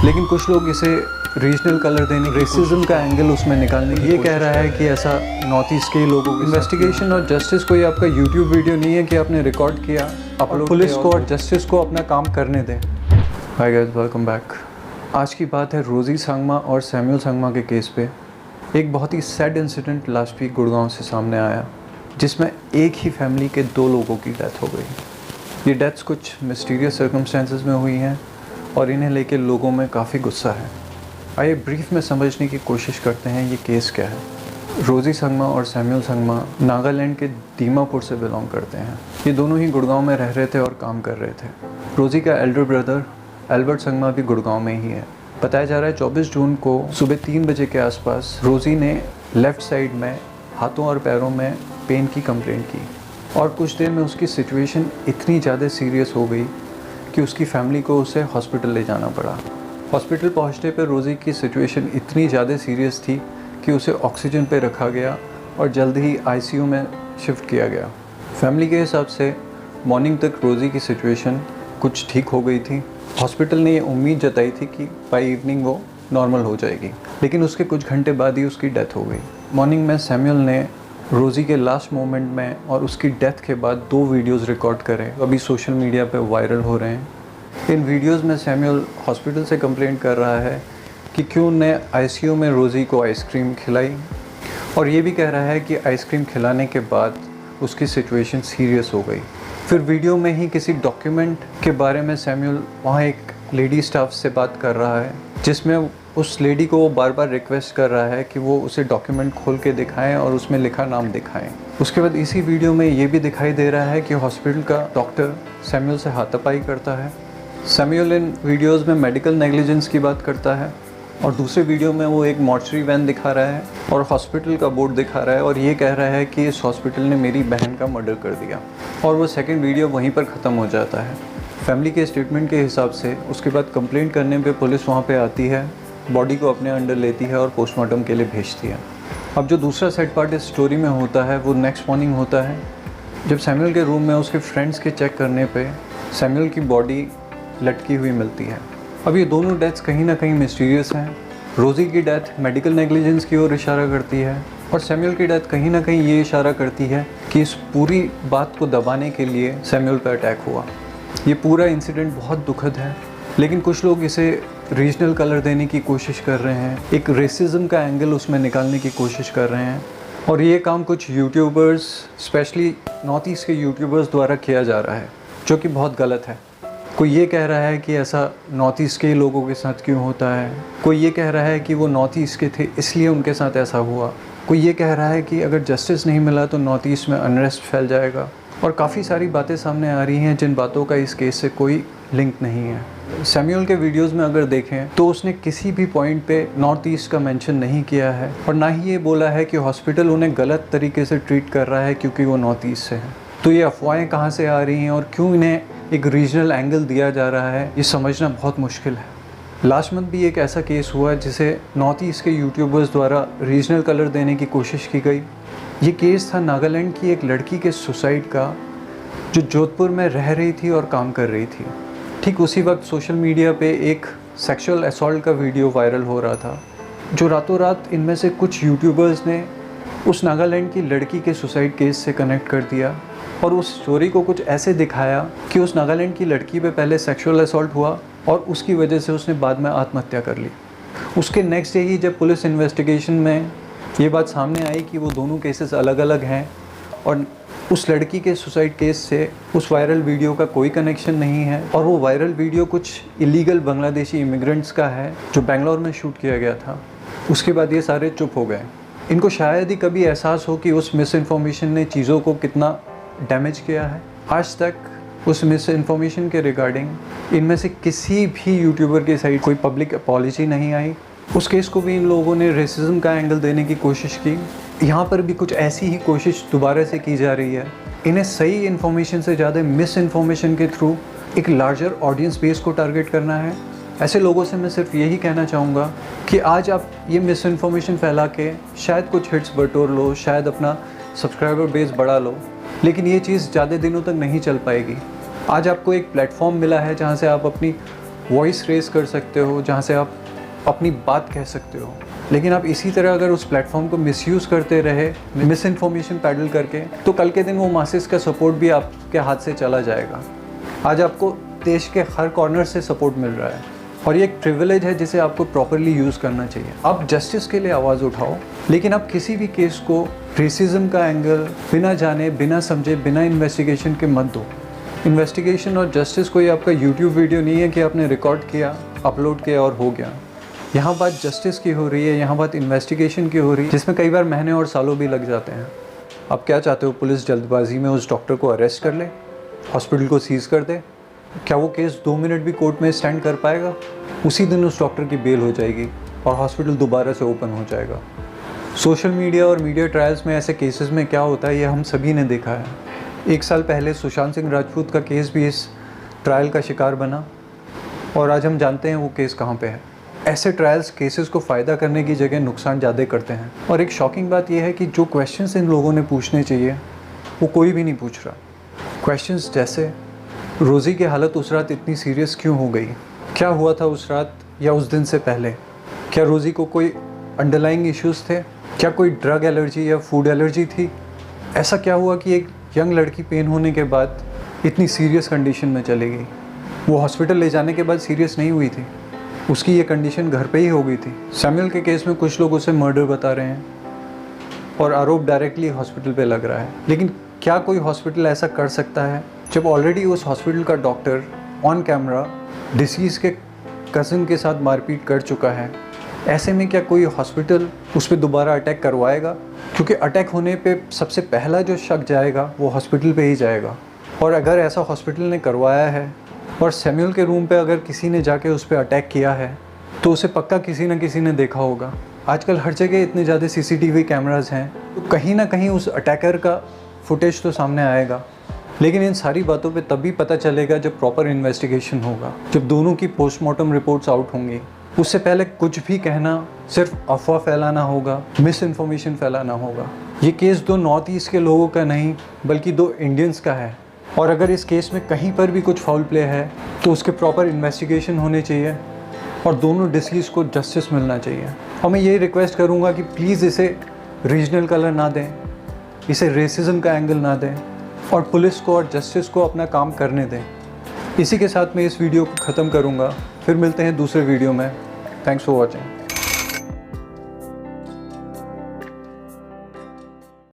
लेकिन कुछ लोग इसे रीजनल कलर देने, रेसिज्म का एंगल उसमें निकालने की ये कह रहा है कि ऐसा नॉर्थ ईस्ट के लोगों की इन्वेस्टिगेशन और जस्टिस कोई आपका यूट्यूब वीडियो नहीं है कि आपने रिकॉर्ड किया, अपलोड पुलिस को और जस्टिस को अपना काम करने दें। Hi guys, welcome back. आज की बात है रोजी सांगमा और सैमुअल सांगमा के केस पे। एक बहुत ही sad incident last week Gurgaon से सामने आया, जिसमें एक ही फैमिली के 2 लोगों की डेथ हो गई। ये डेथ्स कुछ मिस्टीरियस सर्कमस्टेंसेस में हुई हैं और इन्हें लेके लोगों में काफ़ी गुस्सा है। आइए ब्रीफ में समझने की कोशिश करते हैं ये केस क्या है। रोजी सांगमा और सैमुअल सांगमा नागालैंड के दीमापुर से बिलोंग करते हैं। ये दोनों ही गुड़गांव में रह रहे थे और काम कर रहे थे। रोजी का एल्डर ब्रदर एल्बर्ट सांगमा भी गुड़गांव में ही है। बताया जा रहा है 24 जून को सुबह 3 बजे के आसपास रोजी ने लेफ़्ट साइड में हाथों और पैरों में पेन की कंप्लेंट की और कुछ देर में उसकी सिचुएशन इतनी ज़्यादा सीरियस हो गई कि उसकी फैमिली को उसे हॉस्पिटल ले जाना पड़ा। हॉस्पिटल पहुंचने पर रोजी की सिचुएशन इतनी ज़्यादा सीरियस थी कि उसे ऑक्सीजन पे रखा गया और जल्द ही आईसीयू में शिफ्ट किया गया। फैमिली के हिसाब से मॉर्निंग तक रोजी की सिचुएशन कुछ ठीक हो गई थी। हॉस्पिटल ने ये उम्मीद जताई थी कि बाय इवनिंग वो नॉर्मल हो जाएगी, लेकिन उसके कुछ घंटे बाद ही उसकी डेथ हो गई। मॉर्निंग में सैमुअल ने रोजी के लास्ट मोमेंट में और उसकी डेथ के बाद 2 वीडियोस रिकॉर्ड करे, अभी सोशल मीडिया पे वायरल हो रहे हैं। इन वीडियोस में सैमुअल हॉस्पिटल से कंप्लेंट कर रहा है कि क्यों ने आईसीयू में रोजी को आइसक्रीम खिलाई, और ये भी कह रहा है कि आइसक्रीम खिलाने के बाद उसकी सिचुएशन सीरियस हो गई। फिर वीडियो में ही किसी डॉक्यूमेंट के बारे में सैमुअल वहाँ एक लेडी स्टाफ से बात कर रहा है, जिसमें उस लेडी को वो बार बार रिक्वेस्ट कर रहा है कि वो उसे डॉक्यूमेंट खोल के दिखाएं और उसमें लिखा नाम दिखाएं। उसके बाद इसी वीडियो में ये भी दिखाई दे रहा है कि हॉस्पिटल का डॉक्टर सैमुअल से हाथापाई करता है। सैमुअल इन वीडियोस में मेडिकल नेग्लिजेंस की बात करता है और दूसरे वीडियो में वो एक मॉर्चरी वैन दिखा रहा है और हॉस्पिटल का बोर्ड दिखा रहा है और ये कह रहा है कि इस हॉस्पिटल ने मेरी बहन का मर्डर कर दिया, और वो सेकंड वीडियो वहीं पर ख़त्म हो जाता है। फैमिली के स्टेटमेंट के हिसाब से उसके बाद कंप्लेंट करने पे पुलिस वहाँ पे आती है, बॉडी को अपने अंडर लेती है और पोस्टमार्टम के लिए भेजती है। अब जो दूसरा सेट पार्ट इस स्टोरी में होता है वो नेक्स्ट मॉर्निंग होता है, जब सैमुअल के रूम में उसके फ्रेंड्स के चेक करने पे सैमुअल की बॉडी लटकी हुई मिलती है। अब ये दोनों डेथ्स कहीं ना कहीं मिस्टीरियस हैं। रोजी की डेथ मेडिकल नेग्लिजेंस की ओर इशारा करती है और सैमुअल की डेथ कहीं ना कहीं ये इशारा करती है कि इस पूरी बात को दबाने के लिए सैमुअल पर अटैक हुआ। ये पूरा इंसिडेंट बहुत दुखद है, लेकिन कुछ लोग इसे रीजनल कलर देने की कोशिश कर रहे हैं, एक रेसिज्म का एंगल उसमें निकालने की कोशिश कर रहे हैं, और ये काम कुछ यूट्यूबर्स, स्पेशली नॉर्थ ईस्ट के यूट्यूबर्स द्वारा किया जा रहा है, जो कि बहुत गलत है। कोई ये कह रहा है कि ऐसा नॉर्थ ईस्ट के लोगों के साथ क्यों होता है, कोई ये कह रहा है कि वो नॉर्थ ईस्ट के थे इसलिए उनके साथ ऐसा हुआ, कोई ये कह रहा है कि अगर जस्टिस नहीं मिला तो नॉर्थ ईस्ट में अनरेस्ट फैल जाएगा, और काफ़ी सारी बातें सामने आ रही हैं जिन बातों का इस केस से कोई लिंक नहीं है। सैमुअल के वीडियोस में अगर देखें तो उसने किसी भी पॉइंट पे नॉर्थ ईस्ट का मेंशन नहीं किया है और ना ही ये बोला है कि हॉस्पिटल उन्हें गलत तरीके से ट्रीट कर रहा है क्योंकि वो नॉर्थ ईस्ट से हैं। तो ये अफवाहें कहाँ से आ रही हैं और क्यों इन्हें एक रीजनल एंगल दिया जा रहा है, ये समझना बहुत मुश्किल है। लास्ट मंथ भी एक ऐसा केस हुआ जिसे नॉर्थ ईस्ट के यूट्यूबर्स द्वारा रीजनल कलर देने की कोशिश की गई। ये केस था नागालैंड की एक लड़की के सुसाइड का, जो जोधपुर में रह रही थी और काम कर रही थी। ठीक उसी वक्त सोशल मीडिया पे एक सेक्सुअल असॉल्ट का वीडियो वायरल हो रहा था, जो रातों रात इनमें से कुछ यूट्यूबर्स ने उस नागालैंड की लड़की के सुसाइड केस से कनेक्ट कर दिया और उस स्टोरी को कुछ ऐसे दिखाया कि उस नागालैंड की लड़की पे पहले सेक्सुअल असॉल्ट हुआ और उसकी वजह से उसने बाद में आत्महत्या कर ली। उसके नेक्स्ट डे ही जब पुलिस इन्वेस्टिगेशन में ये बात सामने आई कि वो दोनों केसेस अलग अलग हैं और उस लड़की के सुसाइड केस से उस वायरल वीडियो का कोई कनेक्शन नहीं है, और वो वायरल वीडियो कुछ इलीगल बांग्लादेशी इमिग्रेंट्स का है जो बेंगलोर में शूट किया गया था, उसके बाद ये सारे चुप हो गए। इनको शायद ही कभी एहसास हो कि उस मिस इन्फॉर्मेशन ने चीज़ों को कितना डैमेज किया है। आज तक उस मिस इन्फॉर्मेशन के रिगार्डिंग इनमें से किसी भी यूट्यूबर के साइड कोई पब्लिक अपॉलिजी नहीं आई। उस केस को भी इन लोगों ने रेसिज्म का एंगल देने की कोशिश की। यहाँ पर भी कुछ ऐसी ही कोशिश दोबारा से की जा रही है। इन्हें सही इन्फॉर्मेशन से ज़्यादा मिस इन्फॉर्मेशन के थ्रू एक लार्जर ऑडियंस बेस को टारगेट करना है। ऐसे लोगों से मैं सिर्फ यही कहना चाहूँगा कि आज आप ये मिस इन्फॉर्मेशन फैला के शायद कुछ हिट्स बटोर लो, शायद अपना सब्सक्राइबर बेस बढ़ा लो, लेकिन ये चीज़ ज़्यादा दिनों तक नहीं चल पाएगी। आज आपको एक प्लेटफॉर्म मिला है जहाँ से आप अपनी वॉइस रेज कर सकते हो, जहाँ से आप अपनी बात कह सकते हो। लेकिन आप इसी तरह अगर उस प्लेटफॉर्म को मिसयूज़ करते रहे, मिस इन्फॉर्मेशन पैडल करके, तो कल के दिन वो मासेस का सपोर्ट भी आपके हाथ से चला जाएगा। आज आपको देश के हर कॉर्नर से सपोर्ट मिल रहा है और ये एक प्रिविलेज है जिसे आपको प्रॉपरली यूज़ करना चाहिए। आप जस्टिस के लिए आवाज़ उठाओ, लेकिन आप किसी भी केस को रेसिज्म का एंगल बिना जाने, बिना समझे, बिना इन्वेस्टिगेशन के मत दो। इन्वेस्टिगेशन और जस्टिस कोई आपका यूट्यूब वीडियो नहीं है कि आपने रिकॉर्ड किया, अपलोड किया और हो गया। यहाँ बात जस्टिस की हो रही है, यहाँ बात इन्वेस्टिगेशन की हो रही है, जिसमें कई बार महीने और सालों भी लग जाते हैं। आप क्या चाहते हो, पुलिस जल्दबाजी में उस डॉक्टर को अरेस्ट कर ले, हॉस्पिटल को सीज़ कर दे? क्या वो केस 2 मिनट भी कोर्ट में स्टैंड कर पाएगा? उसी दिन उस डॉक्टर की बेल हो जाएगी और हॉस्पिटल दोबारा से ओपन हो जाएगा। सोशल मीडिया और मीडिया ट्रायल्स में ऐसे केसेस में क्या होता है, ये हम सभी ने देखा है। 1 साल पहले सुशांत सिंह राजपूत का केस भी इस ट्रायल का शिकार बना और आज हम जानते हैं वो केस कहाँ पे है। ऐसे ट्रायल्स केसेस को फ़ायदा करने की जगह नुकसान ज़्यादा करते हैं। और एक शॉकिंग बात यह है कि जो क्वेश्चंस इन लोगों ने पूछने चाहिए वो कोई भी नहीं पूछ रहा। क्वेश्चंस जैसे रोज़ी की हालत उस रात इतनी सीरियस क्यों हो गई, क्या हुआ था उस रात या उस दिन से पहले, क्या रोज़ी को कोई अंडरलाइंग इश्यूज़ थे, क्या कोई ड्रग एलर्जी या फूड एलर्जी थी, ऐसा क्या हुआ कि एक यंग लड़की पेन होने के बाद इतनी सीरियस कंडीशन में चली गई। वो हॉस्पिटल ले जाने के बाद सीरियस नहीं हुई थी, उसकी ये कंडीशन घर पे ही हो गई थी। सैमुअल के केस में कुछ लोग उसे मर्डर बता रहे हैं और आरोप डायरेक्टली हॉस्पिटल पे लग रहा है। लेकिन क्या कोई हॉस्पिटल ऐसा कर सकता है जब ऑलरेडी उस हॉस्पिटल का डॉक्टर ऑन कैमरा डिसीज़ के कज़न के साथ मारपीट कर चुका है? ऐसे में क्या कोई हॉस्पिटल उस पर दोबारा अटैक करवाएगा? क्योंकि अटैक होने पे सबसे पहला जो शक जाएगा वो हॉस्पिटल पे ही जाएगा। और अगर ऐसा हॉस्पिटल ने करवाया है और सैमुअल के रूम पे अगर किसी ने जाके उस पर अटैक किया है तो उसे पक्का किसी न किसी ने देखा होगा। आजकल हर जगह इतने ज़्यादा CCTV कैमरास हैं, तो कहीं ना कहीं उस अटैकर का फुटेज तो सामने आएगा। लेकिन इन सारी बातों पे तभी पता चलेगा जब प्रॉपर इन्वेस्टिगेशन होगा, जब दोनों की पोस्टमार्टम रिपोर्ट्स आउट होंगी। उससे पहले कुछ भी कहना सिर्फ अफवाह फैलाना होगा, मिस इन्फॉर्मेशन फैलाना होगा। ये केस 2 नॉर्थ ईस्ट के लोगों का नहीं बल्कि 2 इंडियंस का है और अगर इस केस में कहीं पर भी कुछ फाउल प्ले है तो उसके प्रॉपर इन्वेस्टिगेशन होने चाहिए और दोनों डिसीज़ को जस्टिस मिलना चाहिए। और मैं यही रिक्वेस्ट करूँगा कि प्लीज़ इसे रीजनल कलर ना दें, इसे रेसिज्म का एंगल ना दें और पुलिस को और जस्टिस को अपना काम करने दें। इसी के साथ मैं इस वीडियो को ख़त्म करूँगा, फिर मिलते हैं दूसरे वीडियो में। Thanks for watching.